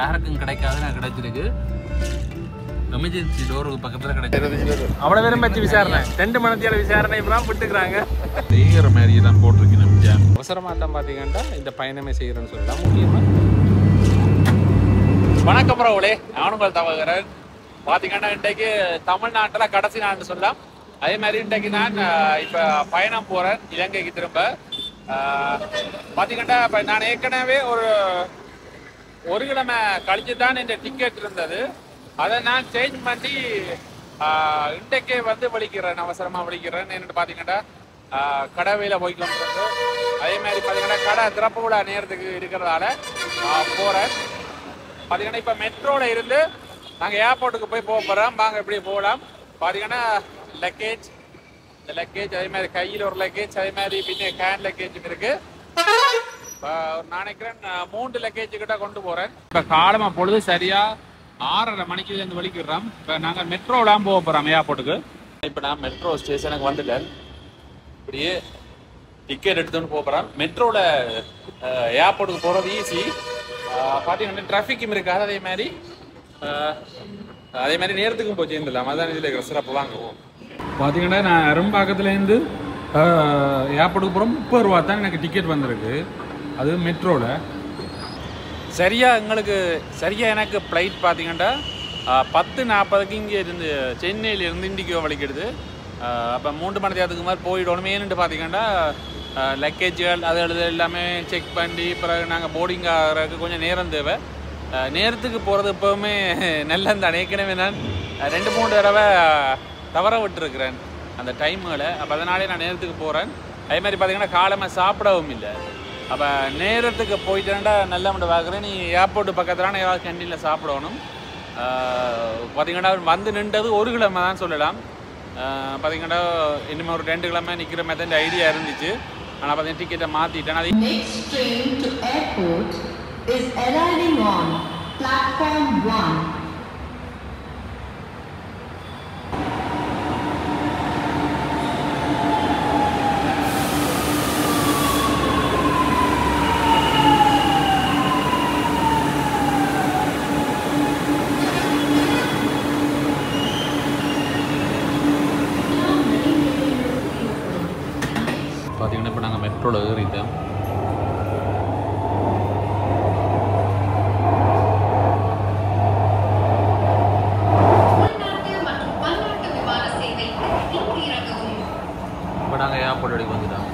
யாருக்கும் கிடைக்காது நான் கிடைச்சிருக்கு. எமர்ஜென்சி டோருக்கு பக்கத்தில் கிடைச்சிருக்கு. அவ்வளோ பேரும் வச்சு விசாரணை 2 மணித்தியால விசாரணை இப்பெல்லாம் விட்டுக்கிறாங்க. செய்கிற மாதிரி தான் போட்டிருக்கு. நம்ம அவசரமாக தான் பார்த்தீங்கன்னா இந்த பயணமே செய்கிறேன்னு சொல்லலாம். முக்கியமாக வணக்கம் ப்ரோவலே, நானுங்கள் தவகிறேன். பார்த்தீங்கன்னா இன்றைக்கு தமிழ்நாட்டில் கடைசி நாள்னு சொல்லலாம். அதே மாதிரி இன்றைக்கு நான் இப்போ பயணம் போகிறேன் இலங்கைக்கு திரும்ப. பார்த்தீங்கன்னா இப்போ நான் ஏற்கனவே ஒரு கிழமை கழிச்சு தான் இந்த டிக்கெட் இருந்தது. அதை நான் சேஞ்ச் பண்ணி இன்றைக்கே வந்து வலிக்கிறேன், அவசரமாக வலிக்கிறேன். என்னென்னு பார்த்தீங்கன்னா கடவையில் போய் கொண்டிருக்கு. அதே மாதிரி பார்த்தீங்கன்னா கடை திறப்பு விழா நேரத்துக்கு இருக்கிறதால போகிறேன். பார்த்தீங்கன்னா இப்போ மெட்ரோவில் இருந்து நாங்கள் ஏர்போர்ட்டுக்கு போய் போகிறோம். வாங்க எப்படி போகலாம். பார்த்தீங்கன்னா லக்கேஜ், இந்த லக்கேஜ், அதே மாதிரி கையில் ஒரு லக்கேஜ், அதே மாதிரி பின்னே கேன் லக்கேஜும் இருக்குது. நான் நினைக்கிறேன் 3 லக்கேஜ் கிட்ட கொண்டு போகிறேன். இப்போ காலமாக பொழுது சரியாக 6:30 மணிக்கு இருந்து வலிக்கிறோம். இப்போ நாங்கள் மெட்ரோலாம் போக போகிறோம் ஏர்போர்ட்டுக்கு. இப்போ நான் மெட்ரோ ஸ்டேஷனுக்கு வந்துட்டேன். இப்படியே டிக்கெட் எடுத்துன்னு போகிறோம். மெட்ரோவில் ஏர்போர்ட்டுக்கு போகிறது ஈஸி. பார்த்தீங்கன்னா டிராஃபிக்கும் இருக்காது. அதே மாதிரி நேரத்துக்கும் போய் சேர்ந்துடலாம். அதான் இதில் இருக்கிற சிறப்பு வாங்குவோம். பார்த்தீங்கன்னா நான் அரும்பாக்கத்துலேருந்து ஏர்போர்ட்டுக்கு போகிறோம். 30 ரூபா தான் எனக்கு டிக்கெட் வந்திருக்கு. அது மெட்ரோவில் சரியாக எனக்கு ஃப்ளைட் பார்த்தீங்கன்னா 10:40க்கு இங்கே இருந்து சென்னையிலேருந்து இண்டிகோ வலிக்கிடுது. அப்போ 3 மணி நேரத்துக்கு மாதிரி போயிடணும். ஏன்னு பார்த்தீங்கன்னா லக்கேஜுகள் அது எல்லாமே செக் பண்ணி பிறகு நாங்கள் போர்டிங் ஆகிறதுக்கு கொஞ்சம் நேரம் தேவை. நேரத்துக்கு போகிறது எப்போவுமே நல்லந்தான். ஏற்கனவே நான் 2-3 தடவை தவற விட்டுருக்குறேன் அந்த டைமுகளை. அப்போ அதனாலே நான் நேரத்துக்கு போகிறேன். அதே மாதிரி பார்த்தீங்கன்னா காலமாக சாப்பிடவும் இல்லை. அப்போ நேரத்துக்கு போயிட்டேன்டா நல்ல மட்டும் பார்க்குறேன். நீ ஏர்போர்ட்டு பக்கத்துலான ஏதாவது கேண்டீனில் சாப்பிடணும். பார்த்தீங்கன்னா வந்து நின்றது 1 கிழமை தான் சொல்லலாம். பார்த்தீங்கன்னா இனிமேல் ஒரு 2 கிழமை நிற்கிற மாதிரி இந்த ஐடியா இருந்துச்சு. ஆனால் பார்த்தீங்கன்னா டிக்கெட்டை மாற்றிட்டேன். அது பார்த்தீங்கன்னா இப்போ நாங்கள் மெட்ரோவில் ஏறிட்டோம். இப்போ நாங்கள் ஏர்போர்ட் அடிக்கு வந்துட்டோம்.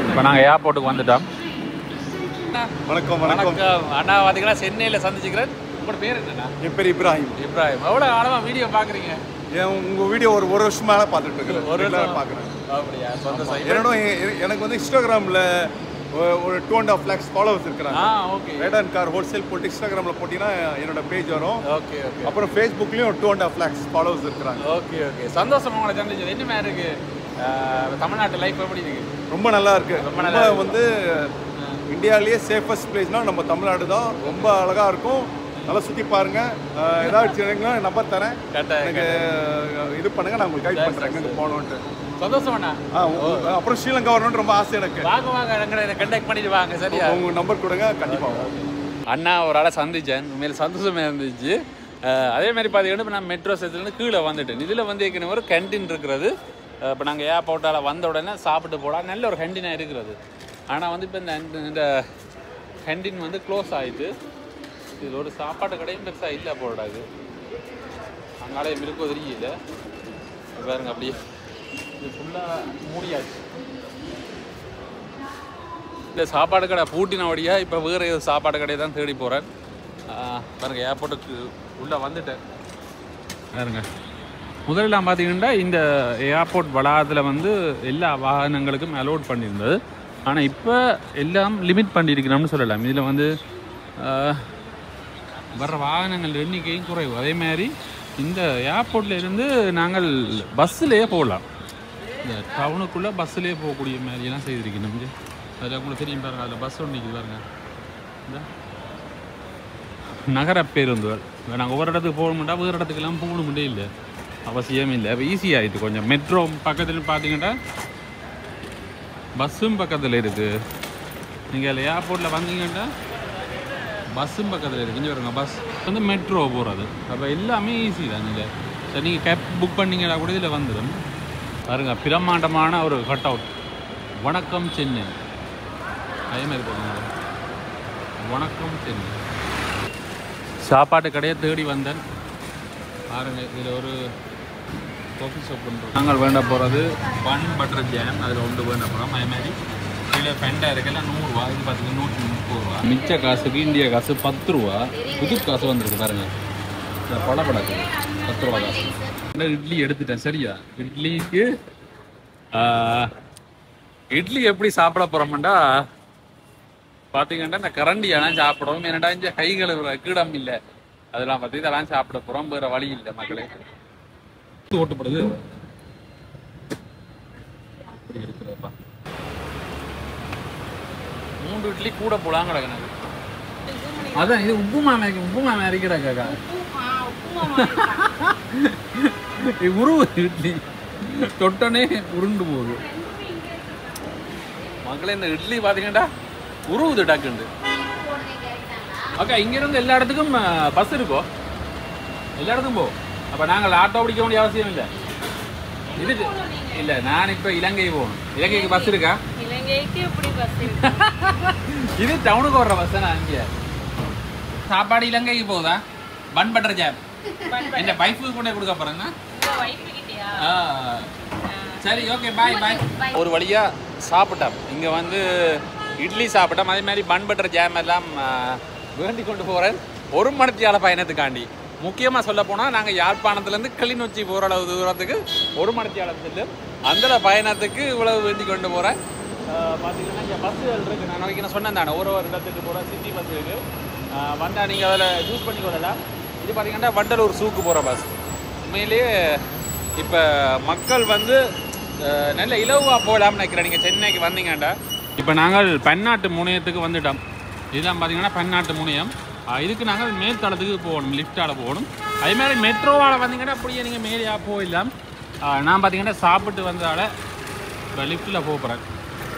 இப்போ நாங்கள் ஏர்போர்ட்டுக்கு வந்துட்டோம். வணக்கம் வணக்கம் அண்ணா. பார்த்தீங்கன்னா சென்னையில் சந்திச்சுக்கிறேன். உங்களோட பேர் என்னண்ணா? என் பேர் இப்ராஹிம். எவ்வளோ காலமாக வீடியோ பார்க்குறீங்க? உங்கள் வீடியோ ஒரு வருஷமாக பார்த்துட்டு இருக்கிறேன். ஒரு வருஷம் பார்க்குறேன். அப்படியா? எனக்கு வந்து இன்ஸ்டாகிராமில் ஒரு 2.5 lakhs ஃபாலோவர்ஸ் இருக்கிறாங்க. Okay. Right and car wholesale போட்டு இன்ஸ்டாகிராமில் போட்டிங்கன்னா என்னோட பேஜ் வரும். Okay okay. அப்புறம் ஃபேஸ்புக்லேயும் ஒரு 2.5 lakhs ஃபாலோவர்ஸ் இருக்கிறாங்க. Okay okay. சந்தோஷம் உங்களை சந்திச்சது. என்ன மாதிரி இருக்குது தமிழ்நாட்டு லைஃப் எப்படி இருக்குது? ரொம்ப நல்லா இருக்குது. ரொம்ப நல்லா வந்து இந்தியாவிலேயே சேஃபஸ்ட் பிளேஸ்னால் நம்ம தமிழ்நாடு தான். ரொம்ப அழகாக இருக்கும். நல்லா சுற்றி பாருங்கள். ஏதாவது நம்பர் தரேன், எனக்கு இது பண்ணுங்கள், நான் உங்களுக்கு கைட் பண்ணுறேன் எங்கே போகணுன்ட்டு. சந்தோஷம் அண்ணா. அப்புறம் ஸ்ரீலங்கா வரணும்னு ரொம்ப ஆசை எனக்கு. வாங்க எங்களை கண்டக்ட் பண்ணிட்டு வாங்க. சரியா? உங்கள் நம்பர் கொடுங்க, கண்டிப்பாக. அண்ணா ஒரு ஆளை சந்திச்சேன். உண்மையில சந்தோஷமாக இருந்துச்சு. அதே மாதிரி பார்த்தீங்கன்னா இப்போ நான் மெட்ரோ ஸ்டேஷன்லேருந்து கீழே வந்துட்டேன். இதில் வந்து ஏற்கனவே ஒரு கேன்டீன் இருக்கிறது. இப்போ நாங்கள் ஏர்போர்ட்டால் வந்த உடனே சாப்பிட்டு போகலாம். நல்ல ஒரு கேன்டீனாக இருக்கிறது. ஆனால் வந்து இப்போ இந்த கேன்டீன் வந்து க்ளோஸ் ஆகிட்டு. இது ஒரு சாப்பாட்டு கடையும் பெருசாக இல்லை போடாது. அங்காலே மிருக்கோ தெரியல பாருங்க. அப்படியே இது ஃபுல்லாக மூடியாச்சு. இந்த சாப்பாடு கடை பூட்டின வழியாக இப்போ வேறு ஏதோ சாப்பாடு கடையை தான் தேடி போகிறேன். பாருங்கள் ஏர்போர்ட்டுக்கு உள்ளே வந்துட்டேன். பாருங்க முதல்லாம் பார்த்தீங்கன்னா இந்த ஏர்போர்ட் வளாகத்தில் வந்து எல்லா வாகனங்களுக்கும் அலோட் பண்ணியிருந்தது. ஆனால் இப்போ எல்லாம் லிமிட் பண்ணியிருக்கிறோம்னு சொல்லலாம். இதில் வந்து வர்ற வாகனங்கள் எண்ணிக்கையும் குறைவு. அதே மாதிரி இந்த ஏர்போர்ட்டில் இருந்து நாங்கள் பஸ்ஸுலேயே போகலாம். இந்த டவுனுக்குள்ளே பஸ்ஸுலேயே போகக்கூடிய மாதிரியெல்லாம் செய்திருக்கணும். அதில் உங்களுக்கு தெரியும் பாருங்கள். அதில் பஸ் ஒன்று நிற்கிது பாருங்கள். இந்த நகர பேருந்துகள் நாங்கள் ஒவ்வொரு இடத்துக்கு போகணும்னா வேறு இடத்துக்கெல்லாம் போகணும்ட்டே இல்லை. அவசியம் இல்லை. இப்போ ஈஸியாகிட்டு கொஞ்சம் மெட்ரோ பக்கத்தில் பார்த்தீங்கன்னா பஸ்ஸும் பக்கத்தில் இருக்குது. நீங்கள் ஏர்போர்ட்டில் வந்தீங்கன்னா பஸ்ஸும் பக்கத்தில் இருக்குது. இங்கே வருங்க பஸ் வந்து மெட்ரோ போகிறது. அப்போ எல்லாமே ஈஸி தான். சரி நீங்கள் கேப் புக் பண்ணிங்கன்னா கூட இதில் வந்துடும். பாருங்க பிரம்மாண்டமான ஒரு கட் அவுட், வணக்கம் சென்னை. அதே மாதிரி போடுங்க, வணக்கம் சென்னை. சாப்பாட்டு கடையை தேடி வந்தேன். பாருங்க இதில் ஒரு காஃபி ஷாப் பண்ணுறோம். நாங்கள் வேண்ட போகிறது பன் பட்டர் ஜாம், அதில் ஒன்று வேண்ட போகிறோம். அதே மாதிரி இதில் ஃபெண்டா இருக்குல்ல 100 ரூபா, இது பார்த்தீங்கன்னா 130 ரூபா. மிச்ச காசுக்கு இந்தியா காசு 10 ரூபா. புது காசு வந்துருக்கு பாருங்க, படப்படாது 10 ரூபா காசு. இட்லி எடுத்துட்டேன். சரியா, இட்லி எப்படி சாப்பிட போகிறோம்டா பார்த்தீங்கன்னா இந்த கரண்டியெல்லாம் சாப்பிடுவோம். என்னடா இங்கே கைகள் கீடம் இல்லை, அதெல்லாம் பார்த்து இதெல்லாம் சாப்பிட போகிறோம். வேறு வழி இல்லை மக்களே. ஓட்டுப்படுது இருக்கிறப்பா 3 இட்லி கூட போலாம் கிடக்கு. அதான் இது உப்புமா அரிக்கடா கேக்கா உருவு இட்லி தொட்டனே உருண்டு போகுது மக்களே. இந்த இட்லி பார்த்தீங்கன்னா உருவுது டக்குண்டு. ஓகே, இங்கிருந்து எல்லா இடத்துக்கும் பஸ் இருக்கோ? எல்லா இடத்துக்கும் போ. அப்போ நாங்கள் ஆட்டோ பிடிக்க வேண்டிய அவசியம் இல்லை. இதுக்கு இல்லை, நான் இப்போ இலங்கை போகணும். இலங்கைக்கு பஸ் இருக்கா? இது டவுனுக்கு வர்ற பஸ் தான். இங்கே சாப்பாடு இலங்கைக்கு போகுதா? பன் பட்டர் ஜாம் என் வைஃபுக்கு கொண்டே கொடுக்க போகிறேன்னா. சரி, ஓகே, பாய் பாய். ஒரு வழியாக சாப்பிட்டோம். இங்கே வந்து இட்லி சாப்பிட்டோம். அதே மாதிரி பன் பட்டர் ஜாம் எல்லாம் வேண்டி கொண்டு போகிறேன். 1 மணித்தியால பயணத்துக்காண்டி. முக்கியமாக சொல்ல போனால் நாங்கள் யாழ்ப்பாணத்துலேருந்து கிளிநொச்சி போகிற அளவு தூரத்துக்கு 1 மணித்தியாலத்தில் அந்த பயணத்துக்கு இவ்வளவு வேண்டி கொண்டு போகிறேன். பார்த்தீங்கன்னா இங்கே பஸ்ஸுகள் இருக்குது. நான் நாளைக்கு சொன்னேன் தானே, ஒரு இடத்துக்கு போகிற சிட்டி பஸ் இருக்குது. வந்தால் நீங்கள் அதில் யூஸ் பண்ணி கொள்ளலாம். இது பார்த்தீங்கன்னா வண்டலூர் சூக்கு போகிற பஸ். உண்மையிலேயே இப்போ மக்கள் வந்து நல்ல இலவாக போகலாம்னு நினைக்கிறேன். நீங்கள் சென்னைக்கு வந்தீங்கண்டா. இப்போ நாங்கள் பன்னாட்டு முனையத்துக்கு வந்துட்டோம். இதுதான் பார்த்தீங்கன்னா பன்னாட்டு முனையம். இதுக்கு நாங்கள் மேல்தளத்துக்கு போகணும், லிஃப்டால் போகணும். அதேமாதிரி மெட்ரோவால் வந்தீங்கன்னா அப்படியே நீங்கள் மேலேயா போயிடலாம். நான் பார்த்தீங்கன்னா சாப்பிட்டு வந்ததால் இப்போ லிஃப்ட்டில் போகிறேன்.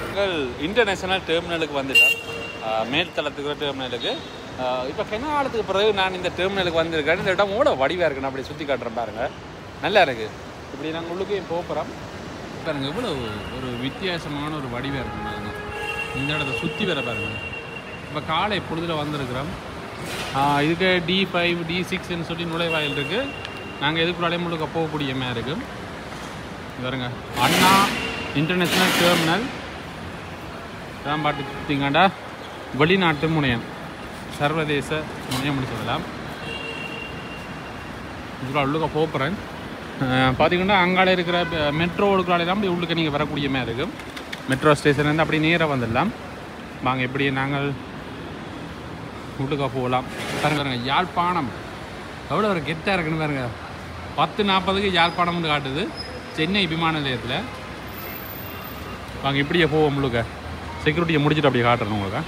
நாங்கள் இன்டர்நேஷ்னல் டெர்மினலுக்கு வந்துட்டோம், மேல்தளத்துக்கு டெர்மினலுக்கு. இப்போ கெனாலத்துக்கு பிறகு நான் இந்த டெர்மினலுக்கு வந்திருக்கேன். இந்த இடம் எவ்வளோ வடிவாக இருக்குன்னு அப்படி சுற்றி காட்டுறேன் பாருங்கள், நல்லா இருக்குது. இப்படி நாங்கள் உள்ளுக்கே போகிறோம் பாருங்கள், எவ்வளோ ஒரு வித்தியாசமான ஒரு வடிவாக இருக்குங்க. இந்த இடத்த சுற்றி வர பாருங்கள். இப்போ காலை பொழுதில் வந்திருக்கிறோம். இதுக்கு D5 D6ன்னு சொல்லி நுழைவாயில் இருக்குது. நாங்கள் எதுக்குள்ளாலே முழுக்க போகக்கூடிய மாதிரி இருக்குது. பாருங்க, அண்ணா இன்டர்நேஷ்னல் டெர்மினல் தான் பார்த்துட்டிங்கடா. வெளிநாட்டு முனையம், சர்வதேச முனையம் சொல்லலாம். இதுக்குள்ள உள்ளுக்க போகிறேன். பார்த்தீங்கன்னா அங்காலே இருக்கிற மெட்ரோ உள்ளுக்குள்ளாலே தான் அப்படி உள்ளுக்க நீங்கள் வரக்கூடிய மாதிரி இருக்கும். மெட்ரோ ஸ்டேஷன்லேருந்து அப்படி நேராக வந்துடலாம். வாங்க, எப்படி நாங்கள் உள்ளுக்க போகலாம். பாருங்க, யாழ்ப்பாணம் எவ்வளோ ஒரு கெத்தாக இருக்குன்னு பாருங்க. 10:40க்கு யாழ்ப்பாணம்னு காட்டுது சென்னை விமான நிலையத்தில். வாங்க இப்படியே போவோம். முழுக்க செக்யூரிட்டியை முடிச்சுட்டு அப்படியே காட்டுறேன் உங்களுக்கு.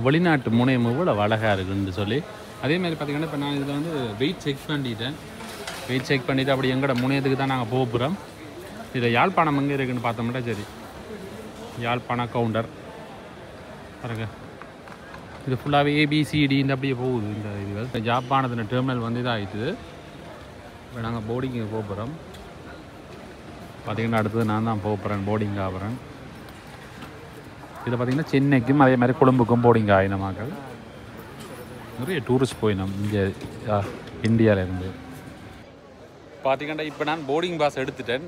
வெளிநாட்டு முனையம் இவ்வளோ அழகாக இருக்குன்னு சொல்லி. அதேமாதிரி பார்த்தீங்கன்னா இப்போ நான் இதில் வந்து வெயிட் செக் பண்ணிட்டேன். வெயிட் செக் பண்ணிவிட்டு அப்படி எங்களோட முனையத்துக்கு தான் நாங்கள் போகிறோம். இதில் யாழ்ப்பாணம் எங்கே இருக்குதுன்னு பார்த்தோம்னா சரி, யாழ்ப்பாண கவுண்டர் பாருங்க. இது ஃபுல்லாகவே ABCD இந்த அப்படியே போகுது. இந்த இதுகள் யாழ்ப்பாணத்தின் டெர்மினல் வந்து இதாகிட்டுது. இப்போ நாங்கள் போர்டிங்கு போகிறோம். பார்த்திங்கன்னா அடுத்தது நான் தான் போகிறேன், போர்டிங் ஆகிறேன். இதில் பார்த்திங்கன்னா சென்னைக்கும் அதே மாதிரி கொழும்புக்கும் போர்டிங் ஆகினமாக்கள் நிறைய டூரிஸ்ட் போயினோம் இங்கே இந்தியாவிலேருந்து. பார்த்திங்கன்னா இப்போ நான் போர்டிங் பாஸ் எடுத்துட்டேன்.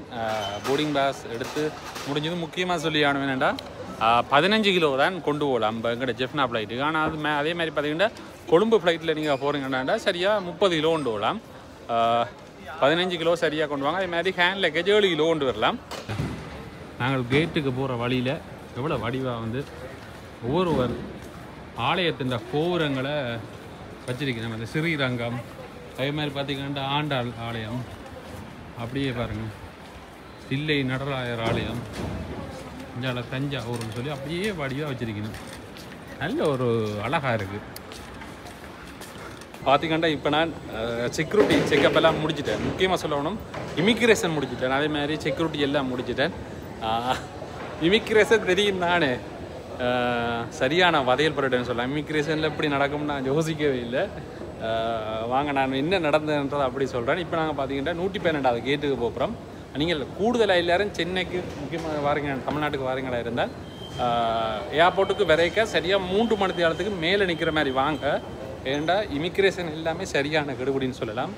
போர்டிங் பாஸ் எடுத்து முடிஞ்சது. முக்கியமாக சொல்லி ஆகணும் என்னென்னா 15 கிலோ தான் கொண்டு போகலாம் இப்போ எங்கள்கிட்ட ஜெஃப்னா ஃப்ளைட்டுக்கு. ஆனால் அது அதே மாதிரி பார்த்திங்கன்னா கொழும்பு ஃப்ளைட்டில் நீங்கள் போகிறீங்கன்னா சரியாக 30 கிலோ கொண்டு போகலாம். 15 கிலோ சரியாக கொண்டு வாங்க. அதே மாதிரி ஹேண்ட் லக்கேஜ் 7 கிலோ கொண்டு வரலாம். நாங்கள் கேட்டுக்கு போகிற வழியில் எவ்வளோ வடிவாக வந்து ஒவ்வொரு ஆலயத்தின் கோபுரங்களை வச்சிருக்கிறோம். அந்த ஸ்ரீரங்கம், அதே மாதிரி பார்த்திங்கன்னா ஆண்டாள் ஆலயம், அப்படியே பாருங்கள் தில்லை நடராயர் ஆலயம், இந்தியால தஞ்சாவூர்னு சொல்லி அப்படியே வடிவாக வச்சிருக்கணும். நல்ல ஒரு அழகாக இருக்குது. பார்த்திங்கன்னா இப்போ நான் செக்யூரிட்டி செக்கப் எல்லாம் முடிச்சிட்டேன். முக்கியமாக சொல்லணும், இமிக்ரேஷன் முடிச்சிட்டேன். அதே மாதிரி செக்யூரிட்டி எல்லாம் முடிச்சிட்டேன். இமிக்ரேஷன் தெரியும் தானே, சரியான வதையல் பரட்டுன்னு சொல்லலாம். இமிக்ரேஷனில் எப்படி நடக்கும்னு நான் யோசிக்கவே இல்லை. வாங்க நான் என்ன நடந்ததுன்றதை அப்படி சொல்கிறேன். இப்போ நாங்கள் பார்த்தீங்கன்னா 112வது கேட்டுக்கு போகிறோம். நீங்கள் கூடுதலாக எல்லாரும் சென்னைக்கு முக்கியமாக வாரீங்க, தமிழ்நாட்டுக்கு வாரீங்களா இருந்தால் ஏர்போர்ட்டுக்கு வரைக்க சரியாக 3 மணி நேரத்துக்கு மேலே நிற்கிற மாதிரி வாங்க. ஏண்டா இமிக்ரேஷன் எல்லாமே சரியான கெடுபடின்னு சொல்லலாம்.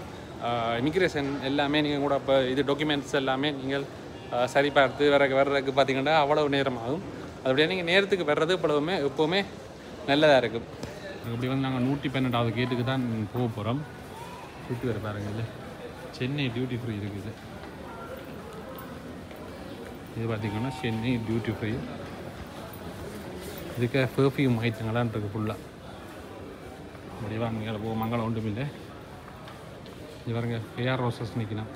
இமிக்ரேஷன் எல்லாமே நீங்கள் கூட இப்போ இது டாக்குமெண்ட்ஸ் எல்லாமே நீங்கள் சரி பார்த்து வர்றதுக்கு பார்த்தீங்கன்னா அவ்வளோ நேரம் ஆகும். அதுபடியே நீங்கள் நேரத்துக்கு வர்றது எப்போவுமே நல்லதாக இருக்கும். இப்படி வந்து நாங்கள் 112வது கேட்டுக்கு தான் போக போகிறோம். சுற்றி வர பாருங்க, இல்லை சென்னை டியூட்டி ஃப்ரீ இருக்குது. இது பார்த்திங்கன்னா சென்னை டியூட்டி ஃப்ரீ. இதுக்கு பெர்ஃப்யூம் ஐட்டங்களான் இருக்குது ஃபுல்லாக. அப்படி வாங்க போக மங்களம் ஒன்றும் இல்லை. இது பாருங்க ஏஆர் ரோசஸ் நிற்கலாம்.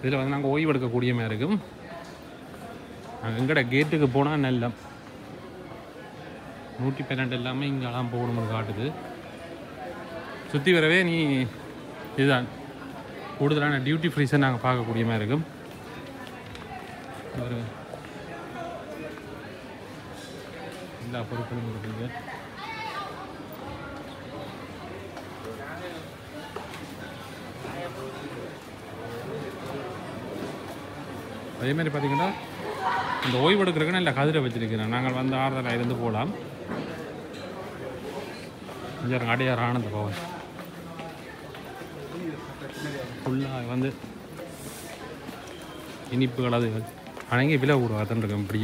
இதில் வந்து நாங்கள் ஓய்வு எடுக்கக்கூடிய மாதிரி இருக்கும். எங்கட கேட்டுக்கு போனால் நல்ல 112 எல்லாமே இங்கெல்லாம் போகணும்னு காட்டுது. சுற்றி வரவே நீ இதுதான் கூடுதலான டியூட்டி ஃப்ரீஸை நாங்கள் பார்க்கக்கூடிய மாதிரி இருக்கும். ஒரு எல்லா பொருட்களும் இருக்குது. அதே மாதிரி பார்த்திங்கன்னா இந்த ஓய்வு எடுக்கிறதுக்கு இல்லை கதிரை வச்சுருக்கிறேன். நாங்கள் வந்து ஆறுதலாக இருந்து போகலாம். கொஞ்சம் அடையார் ஆனந்த பவன் ஃபுல்லாக வந்து இனிப்புகள் அது அணங்கி விலை கூடாதான் இருக்கும். இப்படி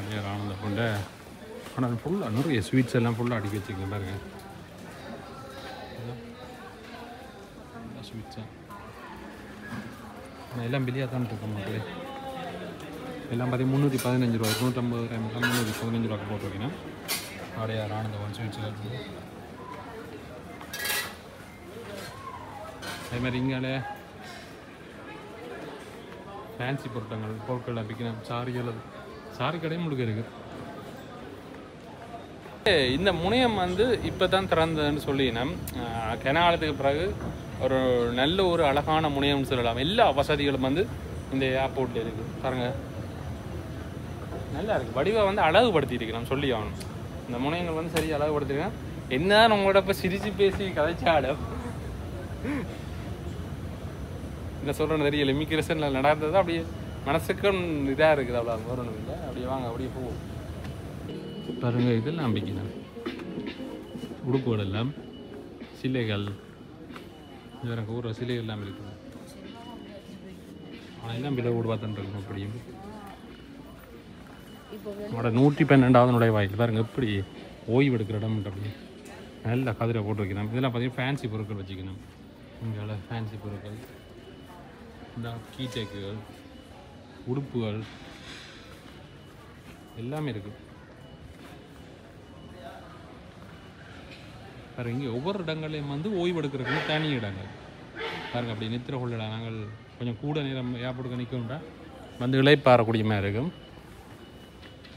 அடையார் ஆனந்த பவன்ல ஆனால் ஃபுல்லாக நிறைய ஸ்வீட்ஸ் எல்லாம் ஃபுல்லாக அடிக்க வச்சுக்கோங்க பாருங்க. ஸ்வீட்ஸாக ஆனால் எல்லாம் பில்லியாக தான் இருக்கும் மக்களே. எல்லாம் பார்த்தீங்கன்னா 315 ரூபா, 250 கிராம் 315 ரூபாய்க்கு போட்டு வைக்கணும். அடையார் ஆனந்தவன் ஸ்வீட்ஸுகள். அதேமாதிரி இங்கால ஃபேன்சி பொருட்கள் அப்படிக்கணும். சாரி கடையும் முழுக்க இருக்குது. இந்த முனையம் வந்து இப்போ தான் திறந்ததுன்னு சொல்லினோம். கெனாலத்துக்கு பிறகு ஒரு நல்ல ஒரு அழகான முனையம்னு சொல்லலாம். எல்லா வசதிகளும் வந்து இந்த ஏர்போர்ட்டில் இருக்குது பாருங்க. நல்லா இருக்குது. வடிவை வந்து அழகுபடுத்திட்டு சொல்லி ஆகணும். இந்த முனையங்கள் வந்து சரி அழகுபடுத்திருக்கேன். என்னதான் உங்களோட இப்போ சிரிச்சு பேசி கதைச்சாலும் என்ன சொல்கிறேன்னு தெரியல. இமிக்ரேஷனில் நடந்தது அப்படியே மனசுக்கும் இதாக இருக்குது. அவ்வளோ வரணும் இல்லை. அப்படியே வாங்க அப்படியே போவோம் பாருங்க. இதெல்லாம் நம்பிக்கணும் உடுப்புகள் எல்லாம் சிலைகள், எனக்கு ஊற சிலைகள் எல்லாம் இருக்குது. ஆனால் எல்லாம் விலை விடுவா தான் இருக்கும். அப்படியும் நம்மளோட 112வது நுழைவாயில் பாருங்க எப்படி ஓய்வு எடுக்கிற இடம். அப்படி நல்லா கதிரை போட்டு வைக்கணும். இதெல்லாம் பார்த்தீங்கன்னா ஃபேன்சி பொருட்கள் வச்சுக்கணும். இங்கே ஃபேன்சி பொருட்கள், இந்த கீ டேக்குகள், உடுப்புகள் எல்லாமே இருக்குது. பாருங்க இங்கே ஒவ்வொரு இடங்களையும் வந்து ஓய்வு எடுக்கிறதுக்கு தனி இடங்கள் பாருங்க. அப்படி நித்திர கொள்ளலாம். நாங்கள் கொஞ்சம் கூட நேரம் ஏர்போர்ட்டுக்கு நிற்கணும்டா வந்து இளைப்பாறக்கூடிய மாதிரி இருக்கும்.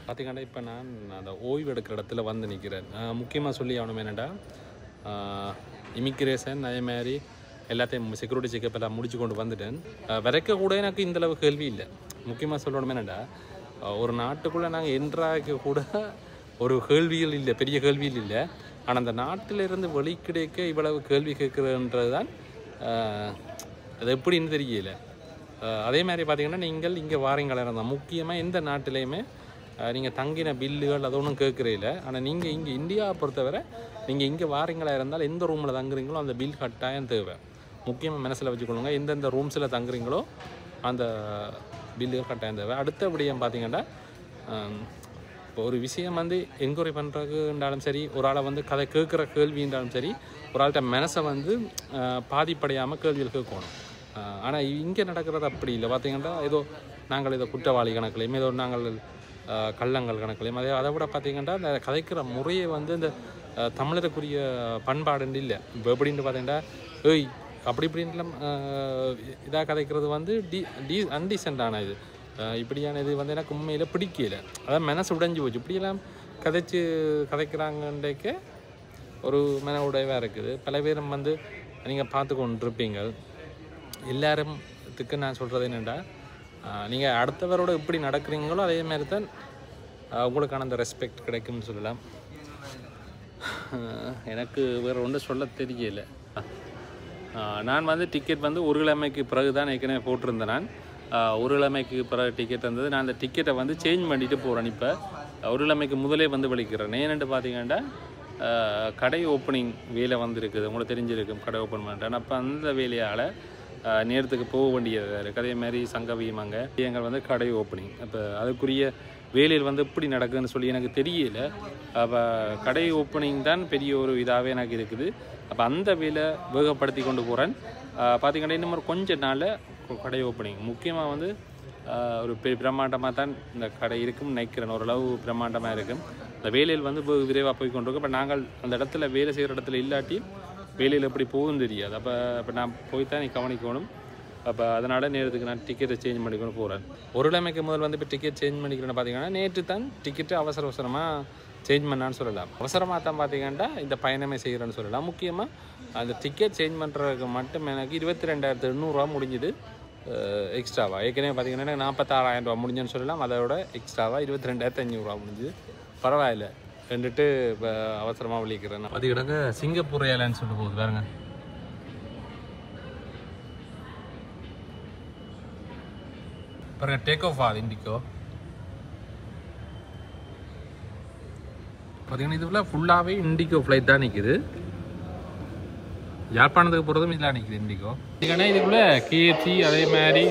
பார்த்திங்கன்னா இப்போ நான் அந்த ஓய்வு எடுக்கிற இடத்துல வந்து நிற்கிறேன். முக்கியமாக சொல்லி ஆகணும் என்னென்னா, இமிக்ரேஷன் அதே மாதிரி எல்லாத்தையும் செக்யூரிட்டி செக்கப் எல்லாம் முடிச்சு கொண்டு வந்துட்டேன். வரைக்க கூட எனக்கு இந்தளவு கேள்வி இல்லை. முக்கியமாக சொல்லணும் என்னென்னா, ஒரு நாட்டுக்குள்ளே நாங்கள் என்ட்ராக கூட ஒரு கேள்விகள் இல்லை, பெரிய கேள்விகள் இல்லை. ஆனால் அந்த நாட்டிலிருந்து வெளி கிடைக்க இவ்வளவு கேள்வி கேட்குறன்றது தான் அது எப்படின்னு தெரியல. அதே மாதிரி பார்த்திங்கன்னா நீங்கள் இங்கே வாரீங்களா இருந்தால் முக்கியமாக எந்த நாட்டிலையுமே நீங்கள் தங்கின பில்லுகள் அது ஒன்றும் கேட்குறதில்ல. ஆனால் நீங்கள் இங்கே இந்தியாவை பொறுத்தவரை நீங்கள் இங்கே வாரீங்களா இருந்தால் எந்த ரூமில் தங்குறீங்களோ அந்த பில் கட்டாயம் தேவை. முக்கியமாக மனசில் வச்சுக்கொள்ளுங்க. எந்தெந்த ரூம்ஸில் தங்குறீங்களோ அந்த பில்லுகள் கட்டாயம் தேவை. அடுத்தபடியாக பார்த்திங்கன்னா, இப்போ ஒரு விஷயம் வந்து என்கொயரி பண்ணுறதுன்றாலும் சரி, ஒரு ஆளை வந்து கதை கேட்குற கேள்வின்றாலும் சரி, ஒரு ஆள்கிட்ட மனசை வந்து பாதிப்படையாமல் கேள்விகள் கேட்கணும். ஆனால் இங்கே நடக்கிறது அப்படி இல்லை. பார்த்திங்கன்னா ஏதோ நாங்கள் ஏதோ குற்றவாளி கணக்குலையும் ஏதோ நாங்கள் கள்ளங்கள் கணக்குலையும் அதை விட பார்த்திங்கன்னா இந்த கதைக்கிற முறையை வந்து இந்த தமிழருக்குரிய பண்பாடுன்னு இல்லை. இப்போ எப்படின்னு பார்த்தீங்கன்னா ஏய் அப்படி இப்படின்லாம் இதாக கதைக்கிறது வந்து அன்டீசென்டான இது. இப்படியான இது வந்து எனக்கு உண்மையில் பிடிக்கல. அதான் மனசு உடைஞ்சு போச்சு. இப்படியெல்லாம் கதைக்கிறாங்கன்றக்க ஒரு மன உடைவாக இருக்குது. பல பேரும் வந்து நீங்கள் பார்த்து கொண்டிருப்பீங்க. எல்லாரும் விஷயத்துக்கு நான் சொல்கிறது என்னென்னா, நீங்கள் அடுத்தவரோட எப்படி நடக்கிறீங்களோ அதே மாதிரி தான் உங்களுக்கான அந்த ரெஸ்பெக்ட் கிடைக்கும்னு சொல்லலாம். எனக்கு வேறு ஒன்றும் சொல்ல தெரியல. நான் வந்து டிக்கெட் வந்து ஒரு கிழமைக்கு பிறகு தான் ஏற்கனவே போட்டிருந்தேன். நான் ஒரு கிழமைக்கு பிறகு டிக்கெட் வந்தது. நான் அந்த டிக்கெட்டை வந்து சேஞ்ச் பண்ணிவிட்டு போகிறேன். இப்போ ஒரு கிழமைக்கு முதலே வந்து வலிக்கிறேன். ஏன்னு பார்த்தீங்கன்னா கடை ஓப்பனிங் வேலை வந்துருக்குது, உங்களுக்கு தெரிஞ்சிருக்கும். கடை ஓப்பன் பண்ணிட்டேன். அப்போ அந்த வேலையால் நேரத்துக்கு போக வேண்டியது இருக்குது. அதே மாதிரி சங்கவியமாங்க எங்கள் வந்து கடை ஓப்பனிங். அப்போ அதுக்குரிய வேலையில் வந்து எப்படி நடக்குதுன்னு சொல்லி எனக்கு தெரியல. அப்போ கடை ஓப்பனிங் தான் பெரிய ஒரு இதாகவே எனக்கு இருக்குது. அப்போ அந்த வேலை வேகப்படுத்தி கொண்டு போகிறேன். பார்த்திங்கன்னா இன்னும் கொஞ்சம் நாளில் கடை ஓப்பனிங். முக்கியமாக வந்து ஒரு பிரம்மாண்டமாக தான் இந்த கடை இருக்குன்னு நினைக்கிறேன். ஓரளவு பிரம்மாண்டமாக இருக்கும். இந்த வேலையில் வந்து விரைவாக போய் கொண்டிருக்கோம். இப்போ நாங்கள் அந்த இடத்துல வேலை செய்கிற இடத்துல இல்லாட்டி வேலையில் எப்படி போகுதுன்னு தெரியாது. அப்போ நான் போய் தான் நீ கவனிக்கணும். அப்போ அதனால் நேரத்துக்கு நான் டிக்கெட்டை சேஞ்ச் பண்ணிக்கணும் போகிறேன். ஒரு கிழமைக்கு முதல் வந்து இப்போ டிக்கெட் சேஞ்ச் பண்ணிக்கிறேன்னு பார்த்தீங்கன்னா நேற்று தான் டிக்கெட்டு அவசரமாக சேஞ்ச் பண்ணான்னு சொல்லலாம். அவசரமாக தான் பார்த்தீங்கன்னா இந்த பயணமே செய்கிறேன்னு சொல்லலாம். முக்கியமாக அந்த டிக்கெட் சேஞ்ச் பண்ணுறதுக்கு மட்டும் எனக்கு 22,800 முடிஞ்சுது எக்ஸ்ட்ராவாக. ஏற்கனவே பார்த்தீங்கன்னா 46,000 ரூபா முடிஞ்சுன்னு சொல்லலாம். அதோட எக்ஸ்ட்ராவாக 22,500 முடிஞ்சுது. பரவாயில்ல ரெண்டுட்டு இப்போ அவசரமாக விழிக்கிறேன். பார்த்தீங்கன்னாங்க சிங்கப்பூர் ஏர்லைன்ஸ் சொல்லிட்டு போகுது பாருங்க. பாருங்க டேக் ஆஃப் ஆகுது இண்டிகோ. பார்த்தீங்கன்னா இதுக்குள்ள ஃபுல்லாகவே இண்டிகோ ஃப்ளைட் தான் நிற்குது. யாழ்ப்பாணத்துக்கு போகிறதும் இதெல்லாம் நிற்குது இண்டிகோ. பார்த்தீங்கன்னா இதுக்குள்ளே கேஎஃப்சி அதே மாதிரி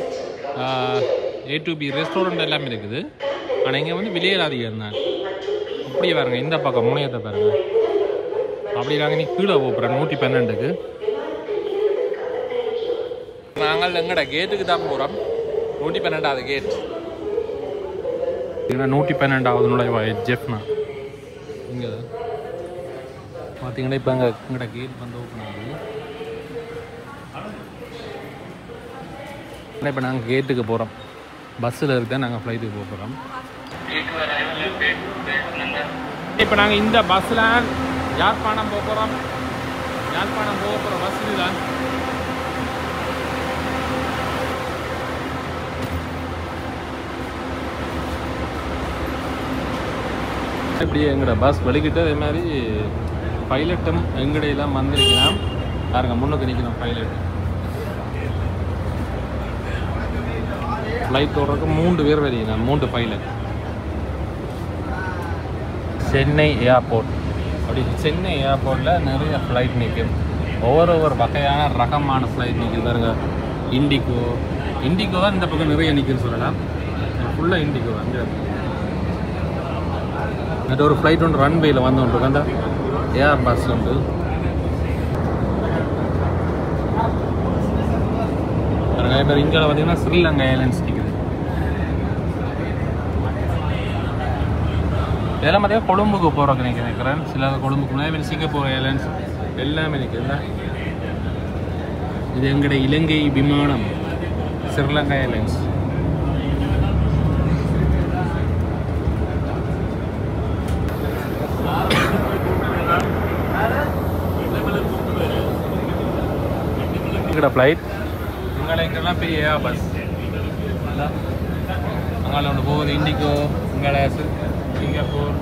A2B ரெஸ்டாரண்ட் எல்லாமே இருக்குது. ஆனால் இங்கே வந்து விலையேறாதிகம் தான். அப்படியே பாருங்க இந்த பக்கம் முனையத்தை பாருங்க. அப்படி நாங்கள் நீ கீழே போகிறோம் 112க்கு. நாங்கள் எங்கட கேட்டுக்கு தான் போகிறோம். 112வது கேட். 112வது நுழைவாய் ஜெஃப்னா இங்கே பார்த்தீங்கன்னா இப்போ எங்கட கேட் வந்து ஓப்பன் ஆகுது. இப்போ நாங்கள் கேட்டுக்கு போகிறோம். பஸ்ஸில் இருந்தால் நாங்கள் ஃப்ளைட்டுக்கு போகிறோம். இப்போ நாங்கள் இந்த பஸ்ஸில் யாழ்ப்பாணம் போகிறோம். யாழ்ப்பாணம் போகிற பஸ் இதுதான். இப்படி எங்களோட பஸ் வெளிக்கிட்டு அதே மாதிரி பைலட்டும் எங்கடையெல்லாம் வந்திருக்கலாம். பாருங்க முன்னுக்கு நிற்கணும் பைலட். ஃப்ளைட் ஓடுறதுக்கு 3 பேர் வரீங்க. 3 பைலட். சென்னை ஏர்போர்ட். அப்படி சென்னை ஏர்போர்ட்டில் நிறைய ஃப்ளைட் நிற்கும். ஒவ்வொரு வகையான ரகமான ஃப்ளைட் நிற்குது பாருங்க. இண்டிகோ தான் இந்த பக்கம் நிறைய நிற்குன்னு சொல்லலாம். ஃபுல்லாக இண்டிகோ அங்கே. அது ஒரு ஃப்ளைட் ஒன்று ரன்வேயில் வந்து ஒன்று அந்த ஏர் பஸ் உண்டு. நிறைய பேர் இங்கே பார்த்தீங்கன்னா ஸ்ரீலங்கா ஏர்லைன்ஸ் நிற்குது. இதெல்லாம் பார்த்தீங்கன்னா கொழும்புக்கு போகிறதுக்கு நினைக்கிறேன். சில கொழும்புக்கு நிறைய சிங்கப்பூர் ஏர்லைன்ஸ் எல்லாமே நிற்குதுல்ல. இது எங்களுடைய இலங்கை விமானம் ஸ்ரீலங்கா ஏர்லைன்ஸ். ஃப்ளைட் இங்கெல்லாம் பெரிய ஏர் பஸ். அங்கே ஒன்று போகுது இண்டிகோ. இங்கே சிங்கப்பூர்.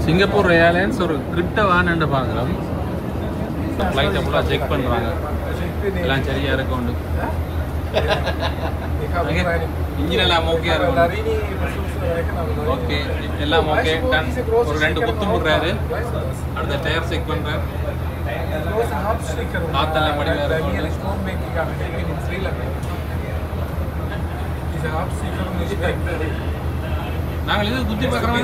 சிங்கப்பூர் ஏர்லைன்ஸ் ஒரு கிட்ட வான்னு பார்க்குறோம். ஃப்ளைட்டை ஃபுல்லாக செக் பண்ணுறாங்க. எல்லாம் சரியாக இருக்கும். உண்டு இன்ஜின் எல்லாம் ஓகே இருக்கும். ஓகே எல்லாம் ஓகே டன். ஒரு 2 குத்து முடுறாரு. அடுத்த டயர் செக் பண்ணுறாரு. காத்தெல்லாம் படிவாரு. நாங்கள் இது குத்தி பார்க்குறோம்.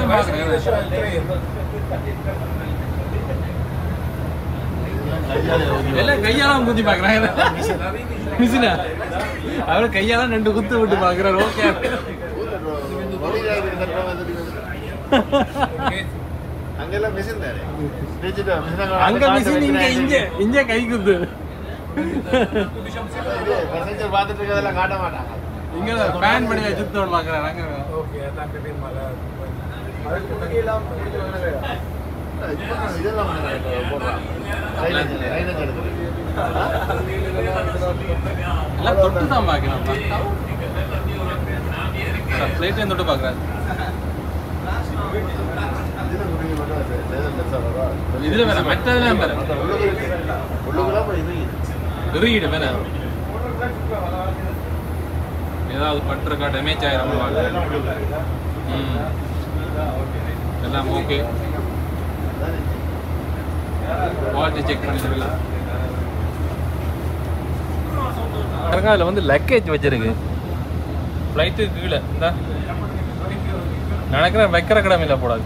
எல்லாம் கையாலாம் குத்தி பார்க்குறாங்க. மிஷினா அவர் கையாலாம் 2 குத்து விட்டு பார்க்குறாரு. ஓகே அங்க மிஷின் இங்க கை குத்து. காட்ட மாட்டாங்க. இங்க பேன் பண்ணி சுத்தோட பார்க்குறாங்க. இதெல்லாம் போடுறாங்க. எல்லாம் தொட்டு தான் பார்க்கணும். ஃப்ளைட்லேயும் தொட்டு பார்க்குறாரு. இதில் வேற மற்றதெல்லாம் வேற இறுகிடு வேற ஏதாவது பட்டிருக்கா டேமேஜ் ஆயிரம் எல்லாம் ஓகே. குவாலிட்டி செக் பண்ணிக்கலாம். அதில் வந்து லக்கேஜ் வச்சிருக்கு ஃப்ளைட்டுக்கு கீழே இந்த நினைக்கிறேன் வைக்கிற கடமையில் போடாது.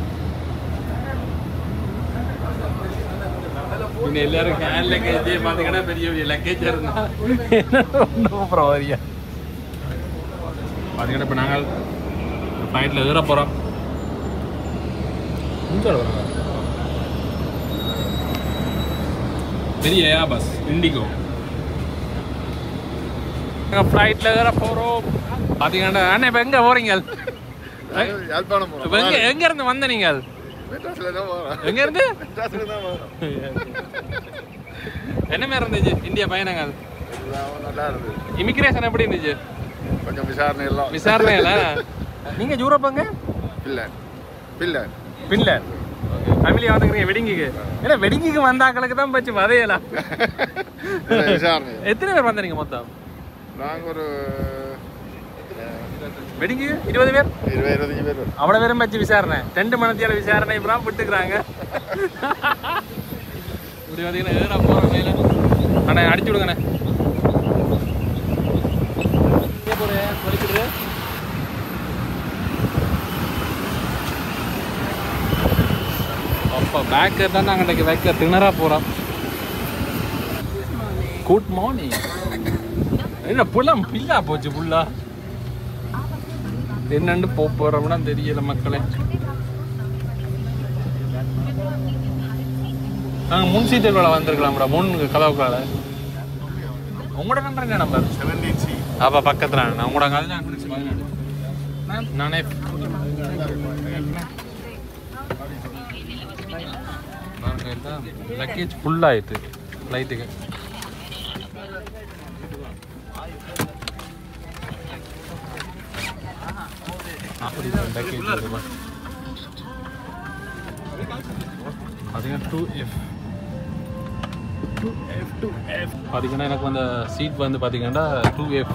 இன்னும் எல்லாரும் ஹேண்ட் லக்கேஜே பார்த்தீங்கன்னா பெரிய பெரிய லக்கேஜாக இருந்தால் அப்புறம் வரியா பார்த்தீங்கன்னா இப்போ நாங்கள் ஃப்ளைட்டில் ஏற போகிறோம். பெரிய பஸ் இண்டிகோ ஃப்ளைட்டில் ஏற போகிறோம். பார்த்தீங்கன்னா அண்ணா இப்போ எங்கே போகிறீங்க? எங்க இருந்து வந்த நீங்கள்? எங்க இருந்து? என்ன மாதிரி இருந்துச்சு இந்தியா பயணங்கள்? இமிகிரேஷன் எப்படி இருந்துச்சு? கொஞ்சம் விசாரணை விசாரணையில நீங்க யூரோப்பாங்க? பின்லாண்ட் ஃபேமிலியா வந்துக்கிறீங்க வெட்டிங்குக்கு? ஏன்னா வெட்டிங்குக்கு வந்தாக்களுக்கு தான் பச்சு வதையலாம். எத்தனை பேர் வந்தீங்க மொத்தம்? நாங்கள் ஒரு வெட்டிங்கு 20 பேர் 25 பேர். அவ்வளோ பேரும் வச்சு விசாரணை 2 மணித்தியால விசாரணை இப்பதான் விட்டுக்கிறாங்க. இப்படி பார்த்தீங்கன்னா ஏறா போகிறோம் மேலே. அண்ணா அடிச்சு விடுங்கண்ணே. அப்போ பேக்கர் தான் நாங்கள் இன்றைக்கி வைக்க திணறா போகிறோம். Good morning. என்ன புல்லாம் பில்லா போச்சு புல்லா என்னன்னு போறோம்னா தெரியல மக்களே. நாங்கள் முன் சீட்டுக்குள்ள வந்திருக்கலாம்டா. முன் கதவுக்குள்ள உங்களோட நம்பர் என்ன நம்பர்? 17C. அப்போ பக்கத்தில் நான் உங்களோட கதை நானே லக்கேஜ் ஃபுல்லாகிட்டு ஃப்ளைட்டுக்கு. பார்த்தீங்கன்னா எனக்கு அந்த சீட் வந்து பார்த்தீங்கன்னா 2F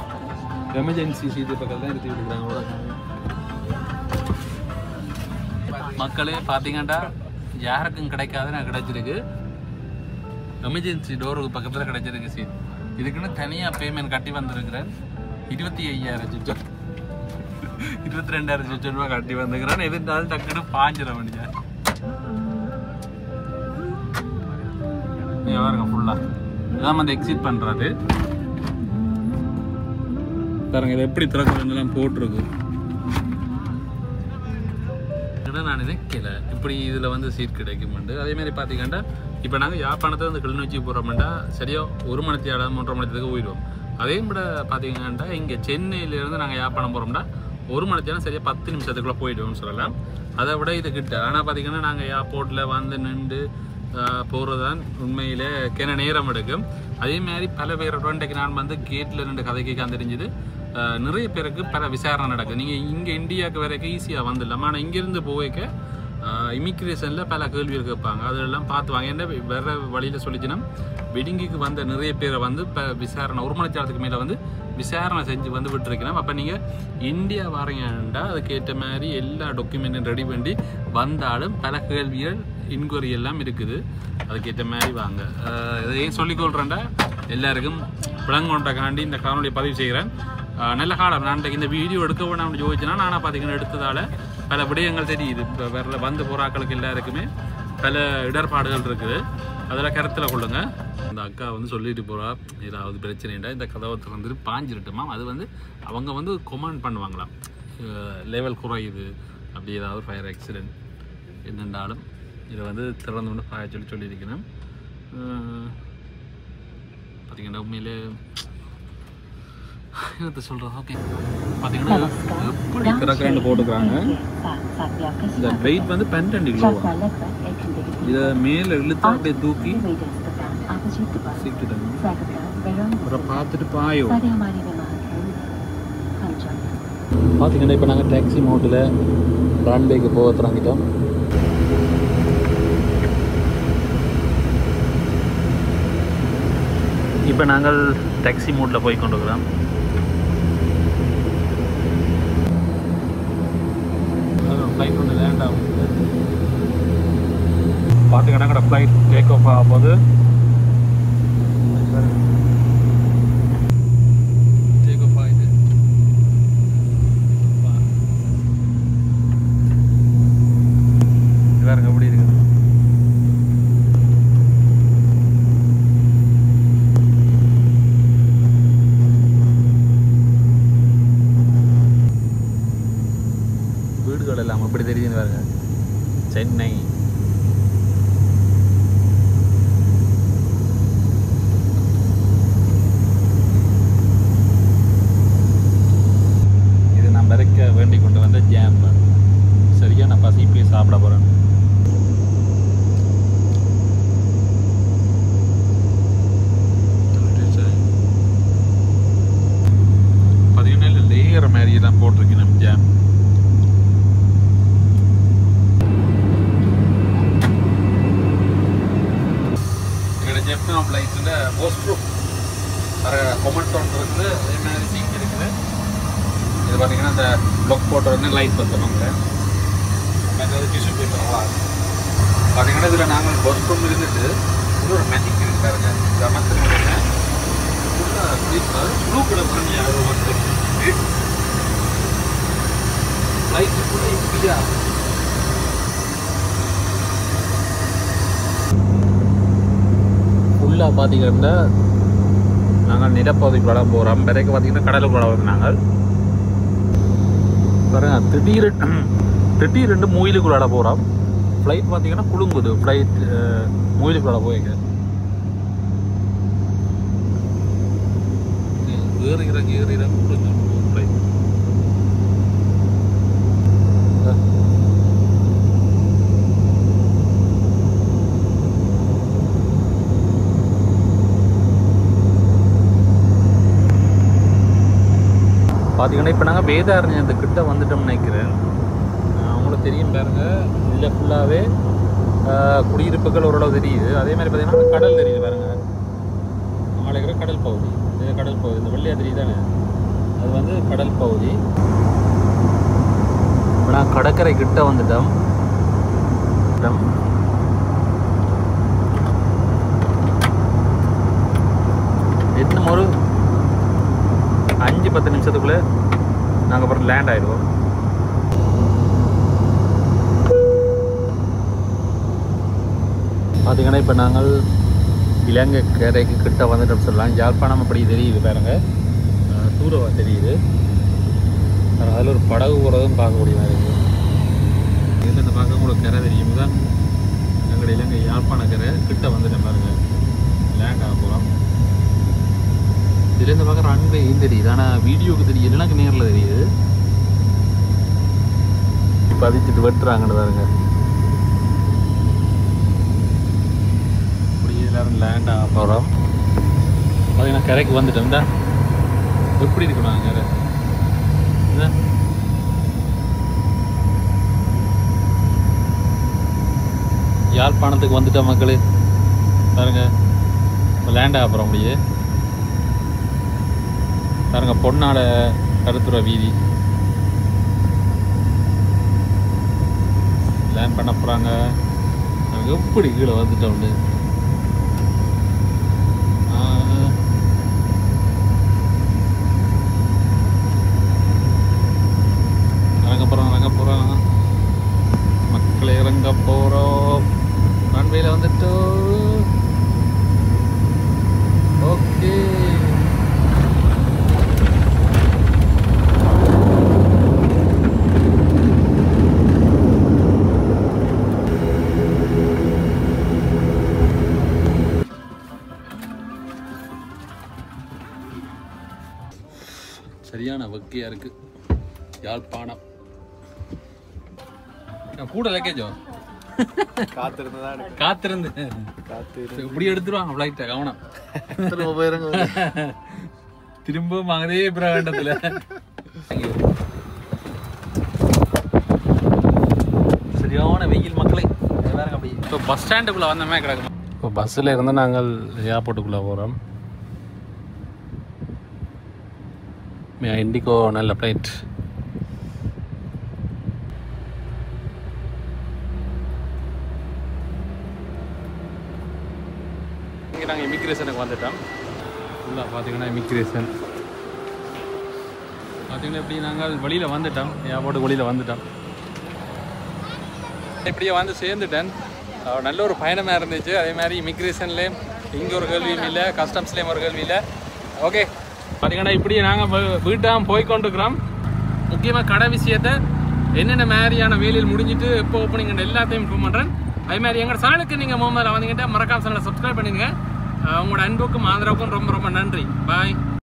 எமர்ஜென்சி சீட்டு பக்கத்தில் தான் எடுத்து விட்டுக்கிறாங்க. மக்களே பார்த்தீங்கன்னா யாருக்கும் கிடைக்காது நான் கிடைச்சிருக்கு. எமர்ஜென்சி டோருக்கு பக்கத்தில் கிடைச்சிருக்கு சீட். இதுக்குன்னு தனியாக பேமெண்ட் கட்டி வந்திருக்கிறேன். 25,000 சுச்சம் 22,000 சுச்சம் ரூபா கட்டி வந்துக்கிறேன். எதிர்த்தாலும் டக்குன்னு பாஞ்சிட வேண்டிய பாருங்க ஃபுல்லாக இதான் வந்து எக்ஸிட் பண்ணுறது. பாருங்க இதை எப்படி திறக்கிறதுலாம் போட்டிருக்கு. நான் நினைக்கல இப்படி இதில் வந்து சீட் கிடைக்குமெண்டு. அதேமாதிரி பார்த்தீங்கன்னா இப்போ நாங்கள் யாழ்ப்பாணத்தை வந்து கிளிநொச்சி போகிறோம்னா சரியாக 1 மணி நேரம் 1.5 மணி நேரத்துக்கு போயிடுவோம். அதே விட பார்த்தீங்கன்னா இங்கே சென்னையிலேருந்து நாங்கள் யாழ்ப்பாணம் போகிறோம்னா 1 மணி நேரம் சரியாக 10 நிமிஷத்துக்குள்ளே போயிடுவோம்னு சொல்லலாம். அதை விட இது கிட்ட. ஆனால் பார்த்தீங்கன்னா நாங்கள் ஏர்போர்ட்டில் வந்து நின்று போகிறது தான் உண்மையிலே கிண நேரம் எடுக்கும். அதேமாதிரி பல பேரோட இன்றைக்கு நான் வந்து கேட்டில் 2 கதை கேட்க தெரிஞ்சுது. நிறைய பேருக்கு பல விசாரணை நடக்குது. நீங்கள் இங்கே இந்தியாவுக்கு வரைக்கும் ஈஸியாக வந்துடலாம். ஆனால் இங்கேருந்து போய்க்க இமிக்ரேஷனில் பல கேள்விகள் கேட்பாங்க. அதெல்லாம் பார்த்துவாங்க. என்ன வேறு வழியில் சொல்லிச்சுன்னா வெடிங்குக்கு வந்த நிறைய பேரை வந்து இப்போ விசாரணை 1 மணி நேரத்துக்கு மேலே வந்து விசாரணை செஞ்சு வந்து விட்டுருக்கணும். அப்போ நீங்கள் இந்தியா வரீங்கன்னா அதுக்கேற்ற மாதிரி எல்லா டாக்குமெண்ட்டும் ரெடி பண்ணி வந்தாலும் பல கேள்விகள் இன்கொயரி எல்லாம் இருக்குது. அதுக்கேற்ற மாதிரி வாங்க. இதையும் சொல்லிக்கொள்கிறேன்டா எல்லாருக்கும் விளங்கொண்டக்காண்டி இந்த காணொலியை பதிவு செய்கிறேன். நல்ல காலம். நான் இந்த வீடியோ எடுக்க வேணாம்னு யோசிச்சுன்னா நானாக பார்த்தீங்கன்னா எடுத்ததால் பல விடயங்கள் தெரியுது. இப்போ வேறு வந்து போராக்களுக்கு எல்லாருக்குமே பல இடர்பாடுகள் இருக்குது. அதில் கருத்தில் கொள்ளுங்க. அந்த அக்கா வந்து சொல்லிட்டு போகிறா ஏதாவது பிரச்சனைடா இந்த கதவை திறந்துட்டு பாஞ்சிருட்டுமா. அது வந்து அவங்க வந்து கொமாண்ட் பண்ணுவாங்களாம். லெவல் குறையுது அப்படி ஏதாவது ஃபயர் ஆக்சிடென்ட் என்னென்றாலும் இதை வந்து திறந்து பாய சொல்லியிருக்கணும். பார்த்தீங்கன்னா உண்மையிலே என்னத்தை சொல்கிறது. ஓகே பார்த்தீங்கன்னா எப்படி திறக்கிறான்னு போட்டுக்கிறாங்க. இந்த வெயிட் வந்து 12 கிலோ. இதை மேலே இழுத்து அப்படியே தூக்கி பார்த்துட்டு பாயோ பார்த்தீங்கன்னா இப்போ நாங்கள் டாக்ஸி மோட்டில் ரன்வேக்கு போக தொடங்கிட்டோம். இப்போ நாங்கள் டாக்ஸி மோட்டில் போய் கொண்டு இருக்கிறோம். ஃப்ளைட் ஒன்று லேண்ட் ஆகும். பார்த்தீங்கன்னா கூட ஃப்ளைட் டேக் ஆஃப் ஆகும்போது டேக் ஆஃப் ஆகிட்டு வேறுங்க எப்படி இருக்குது. வீடுகள் எல்லாம் எப்படி தெரியுதுன்னு பாருங்க. சென்னை இது நான் வரைக்க வேண்டி கொண்டு வந்த ஜாம். சரியா நான் பசி போய் சாப்பிட போகிறேன். பார்த்தீங்கன்னா லேயர் மாதிரி தான் போட்டிருக்கேன் நம்ம ஜாம். ஜெப்டான் ஃப்ளைட்டில் போஸ்ட் ப்ரூஃப் வேறு கொமெண்ட் ஒன்று இருக்குது. அதே மாதிரி சீட் இருக்குது. இது பார்த்தீங்கன்னா இந்த ப்ளாக் போட்டு வந்து லைட் பற்றணுங்க. மற்றது டிஷ்யூ பேப்பர் பார்த்தீங்கன்னா இதில் நாங்கள் போஸ்ட் ப்ரூஃப் இருந்துட்டு ஒரு மேஜிக் இருக்காருங்க. இந்த மற்ற ப்ளூ கலர் பண்ணி வந்து லைட் கூட இப்படியா ஃபுல்லாக பார்த்தீங்கன்னா நாங்கள் நிலப்பகுதிக்குள்ள போகிறோம். பிறகு பார்த்தீங்கன்னா கடலுக்குள்ள வந்து நாங்கள் பாருங்க திடீரெண்டு மூயிலுக்குள்ளாட போகிறோம். ஃப்ளைட் பார்த்தீங்கன்னா குலுங்குது. ஃப்ளைட் மூயிலுக்குள்ளாட போயிங்க ஏறுகிற குலுங்கு ஃப்ளைட். பார்த்தீங்கன்னா இப்போ நாங்கள் வேதாரண்யத்துக்கிட்ட வந்துட்டோம்னு நினைக்கிறேன். அவங்களுக்கு தெரியும் பாருங்க. இதில் ஃபுல்லாகவே குடியிருப்புகள் ஓரளவு தெரியுது. அதே மாதிரி பார்த்தீங்கன்னா கடல் தெரியுது பாருங்க. நாங்கள் இருக்கிற கடல் பகுதி. இது கடல் பகுதி. இந்த வெள்ளையா தெரியுது தானே, அது வந்து கடல் பகுதி. இப்போ நான் கடற்கரை கிட்ட வந்துட்டோம். இன்னும் ஒரு 5-10 நிமிஷத்துக்குள்ளே நாங்கள் அப்புறம் லேண்ட் ஆகிடுவோம். பார்த்தீங்கன்னா இப்போ நாங்கள் இலங்கை கரைக்கு கிட்ட வந்துட்டோம் சொல்லலாம். யாழ்ப்பாணம் அப்படி தெரியுது பாருங்க. தூரவா தெரியுது. அதில் ஒரு படகு போகிறதும் பார்க்கக்கூடிய மாதிரி இருக்குது. இதில் இந்த பார்க்க கூட கரை தெரியும் தான். எங்களுடைய இலங்கை யாழ்ப்பாண கரை கிட்ட வந்துட்டோம் பாருங்க. லேண்ட் ஆக போகிறோம். இதுலேருந்து பார்க்குற ரன்வேயும் தெரியுது. ஆனால் வீடியோவுக்கு தெரியுது, எனக்கு நேரில் தெரியுது. இப்போ அதிச்சுட்டு வெட்டுறாங்கன்னு பாருங்க. இப்படி எல்லோரும் லேண்ட் ஆக போகிறோம். பார்த்தீங்கன்னா கரைக்கு வந்துட்டோம்டா. எப்படி இருக்கணும் கரை யாழ்ப்பாணத்துக்கு வந்துட்டோம் மக்களே. பாருங்க இப்போ லேண்ட் ஆக போகிறோம். அப்படியே பாருங்க பொன்னாட கருத்துற வீதி லேண்ட் பண்ண போகிறாங்க. எனக்கு எப்படி கீழே வந்துட்டோம்னு இறங்க போகிறோம் மக்களை இறங்க போகிறோம். ரன்வேல வந்துட்டு ஓகே. சரியான வக்கையாக இருக்குது யாழ்ப்பாணம். கூட லக்கேஜோ காத்திருந்து இப்படி எடுத்துருவாங்க ஃப்ளைட்டை கவனம் திரும்பவும் அதே பிரகண்டத்துல சரியான வெயில் மக்களை இப்போ பஸ் ஸ்டாண்டுக்குள்ளே வந்தோமே கிடக்கும். இப்போ பஸ்ஸில் இருந்து நாங்கள் ஏர்போர்ட்டுக்குள்ளே போகிறோம். இண்டிகோ நல்ல ஃப்ளைட். இங்கே நாங்கள் இமிக்ரேஷனுக்கு வந்துட்டோம். ஃபுல்லாக பார்த்தீங்கன்னா இமிக்ரேஷன் பார்த்தீங்கன்னா இப்படி நாங்கள் வெளியில் வந்துட்டோம். ஏர்போர்ட்டுக்கு வெளியில் வந்துட்டோம். இப்படியே வந்து சேர்ந்துட்டேன். நல்ல ஒரு பயணமாக இருந்துச்சு. அதே மாதிரி இமிக்ரேஷன்லேயும் இங்கே ஒரு கேள்வியும் இல்லை, கஸ்டம்ஸ்லேயும் ஒரு கேள்வி இல்லை. ஓகே பார்த்தீங்கன்னா இப்படியே நாங்கள் வீட்டாக போய்கொண்டிருக்கிறோம். முக்கியமாக கடை விஷயத்தை என்னென்ன மாதிரியான வேலையில் முடிஞ்சிட்டு எப்போ ஓப்பனிங் எல்லாத்தையும் இன்ஃபார்ம் பண்ணுறேன். அதே மாதிரி எங்கள் சேனலுக்கு நீங்கள் மொபைலில் வந்தீங்கன்னா மறக்காம சேனலை சப்ஸ்கிரைப் பண்ணிடுங்க. உங்களோட அன்புக்கும் ஆதரவுக்கும் ரொம்ப ரொம்ப நன்றி. பாய்.